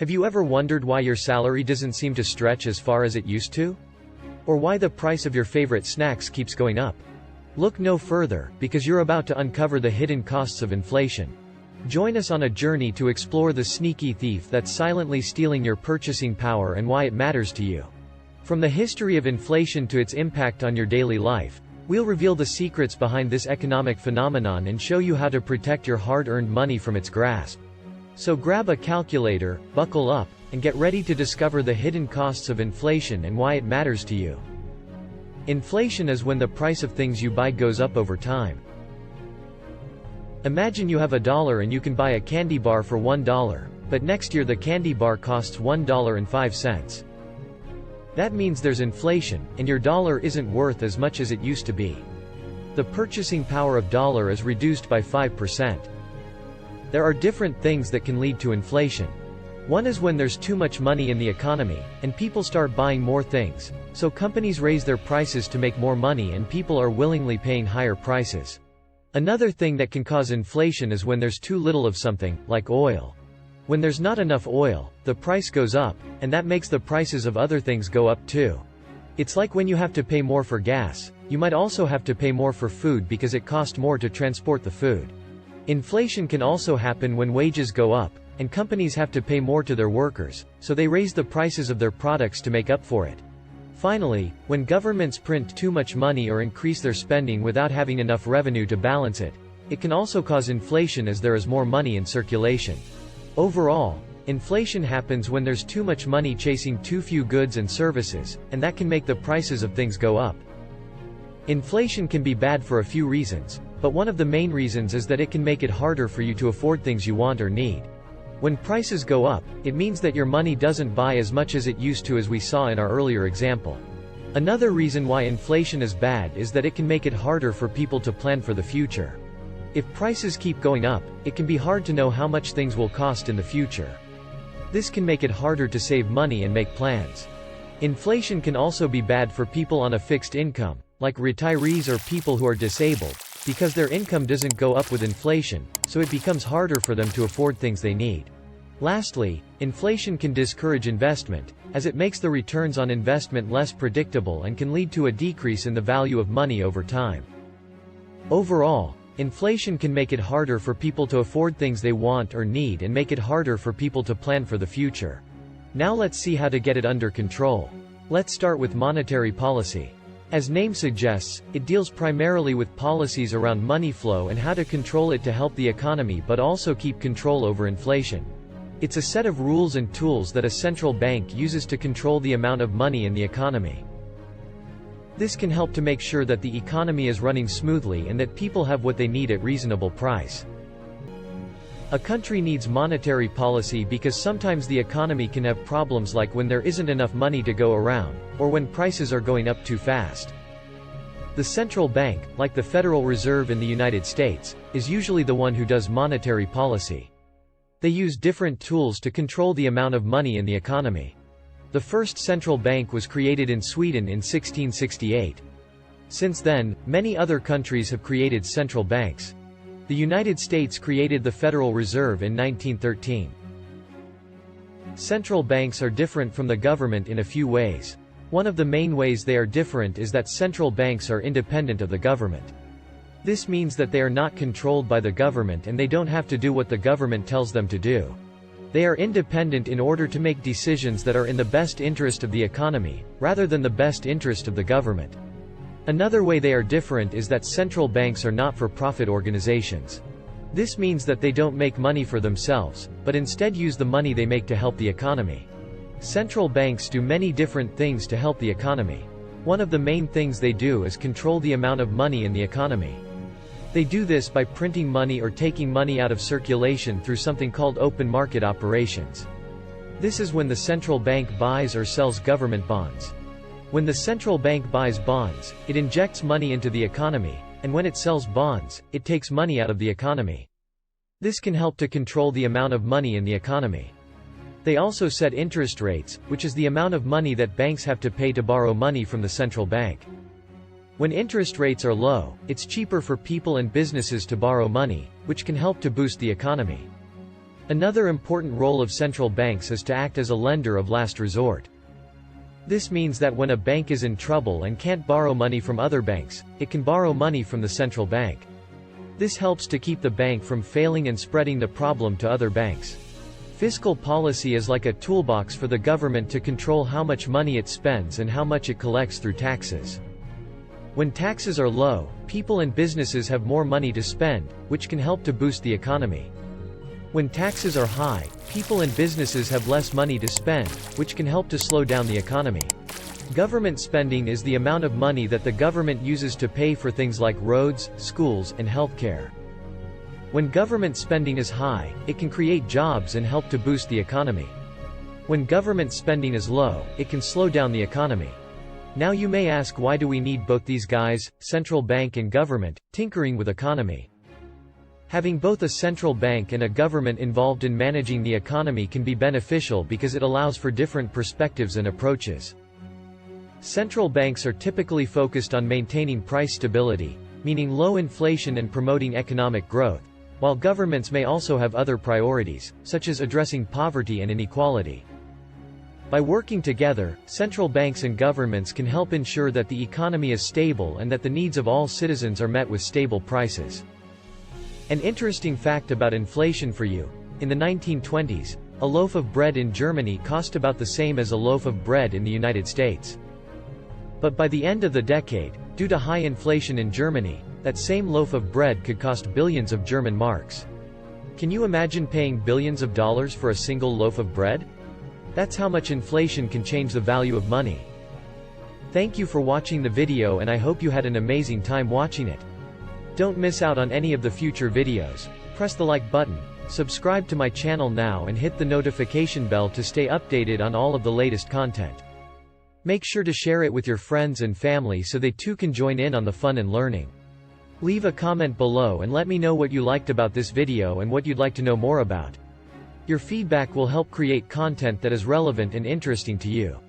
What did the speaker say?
Have you ever wondered why your salary doesn't seem to stretch as far as it used to? Or why the price of your favorite snacks keeps going up? Look no further, because you're about to uncover the hidden costs of inflation. Join us on a journey to explore the sneaky thief that's silently stealing your purchasing power and why it matters to you. From the history of inflation to its impact on your daily life, we'll reveal the secrets behind this economic phenomenon and show you how to protect your hard-earned money from its grasp. So grab a calculator, buckle up, and get ready to discover the hidden costs of inflation and why it matters to you. Inflation is when the price of things you buy goes up over time. Imagine you have $1 and you can buy a candy bar for $1, but next year the candy bar costs $1.05. That means there's inflation, and your dollar isn't worth as much as it used to be. The purchasing power of dollar is reduced by 5%. There are different things that can lead to inflation. One is when there's too much money in the economy, and people start buying more things, so companies raise their prices to make more money and people are willingly paying higher prices. Another thing that can cause inflation is when there's too little of something, like oil. When there's not enough oil, the price goes up, and that makes the prices of other things go up too. It's like when you have to pay more for gas, you might also have to pay more for food because it costs more to transport the food. Inflation can also happen when wages go up, and companies have to pay more to their workers, so they raise the prices of their products to make up for it. Finally, when governments print too much money or increase their spending without having enough revenue to balance it, it can also cause inflation as there is more money in circulation. Overall, inflation happens when there's too much money chasing too few goods and services, and that can make the prices of things go up. Inflation can be bad for a few reasons, but one of the main reasons is that it can make it harder for you to afford things you want or need. When prices go up, it means that your money doesn't buy as much as it used to, as we saw in our earlier example. Another reason why inflation is bad is that it can make it harder for people to plan for the future. If prices keep going up, it can be hard to know how much things will cost in the future. This can make it harder to save money and make plans. Inflation can also be bad for people on a fixed income, like retirees or people who are disabled, because their income doesn't go up with inflation, so it becomes harder for them to afford things they need. Lastly, inflation can discourage investment, as it makes the returns on investment less predictable and can lead to a decrease in the value of money over time. Overall, inflation can make it harder for people to afford things they want or need and make it harder for people to plan for the future. Now let's see how to get it under control. Let's start with monetary policy. As name suggests, it deals primarily with policies around money flow and how to control it to help the economy but also keep control over inflation. It's a set of rules and tools that a central bank uses to control the amount of money in the economy. This can help to make sure that the economy is running smoothly and that people have what they need at reasonable price. A country needs monetary policy because sometimes the economy can have problems, like when there isn't enough money to go around, or when prices are going up too fast. The central bank, like the Federal Reserve in the United States, is usually the one who does monetary policy. They use different tools to control the amount of money in the economy. The first central bank was created in Sweden in 1668. Since then, many other countries have created central banks. The United States created the Federal Reserve in 1913. Central banks are different from the government in a few ways. One of the main ways they are different is that central banks are independent of the government. This means that they are not controlled by the government and they don't have to do what the government tells them to do. They are independent in order to make decisions that are in the best interest of the economy, rather than the best interest of the government. Another way they are different is that central banks are not-for-profit organizations. This means that they don't make money for themselves, but instead use the money they make to help the economy. Central banks do many different things to help the economy. One of the main things they do is control the amount of money in the economy. They do this by printing money or taking money out of circulation through something called open market operations. This is when the central bank buys or sells government bonds. When the central bank buys bonds, it injects money into the economy, and when it sells bonds, it takes money out of the economy. This can help to control the amount of money in the economy. They also set interest rates, which is the amount of money that banks have to pay to borrow money from the central bank. When interest rates are low, it's cheaper for people and businesses to borrow money, which can help to boost the economy. Another important role of central banks is to act as a lender of last resort. This means that when a bank is in trouble and can't borrow money from other banks, it can borrow money from the central bank. This helps to keep the bank from failing and spreading the problem to other banks. Fiscal policy is like a toolbox for the government to control how much money it spends and how much it collects through taxes. When taxes are low, people and businesses have more money to spend, which can help to boost the economy. When taxes are high, people and businesses have less money to spend, which can help to slow down the economy. Government spending is the amount of money that the government uses to pay for things like roads, schools, and healthcare. When government spending is high, it can create jobs and help to boost the economy. When government spending is low, it can slow down the economy. Now you may ask, why do we need both these guys, central bank and government, tinkering with economy? Having both a central bank and a government involved in managing the economy can be beneficial because it allows for different perspectives and approaches. Central banks are typically focused on maintaining price stability, meaning low inflation and promoting economic growth, while governments may also have other priorities, such as addressing poverty and inequality. By working together, central banks and governments can help ensure that the economy is stable and that the needs of all citizens are met with stable prices. An interesting fact about inflation for you: in the 1920s, a loaf of bread in Germany cost about the same as a loaf of bread in the United States. But by the end of the decade, due to high inflation in Germany, that same loaf of bread could cost billions of German marks. Can you imagine paying billions of dollars for a single loaf of bread? That's how much inflation can change the value of money. Thank you for watching the video, and I hope you had an amazing time watching it. Don't miss out on any of the future videos. Press the like button, subscribe to my channel now, and hit the notification bell to stay updated on all of the latest content. Make sure to share it with your friends and family so they too can join in on the fun and learning. Leave a comment below and let me know what you liked about this video and what you'd like to know more about. Your feedback will help create content that is relevant and interesting to you.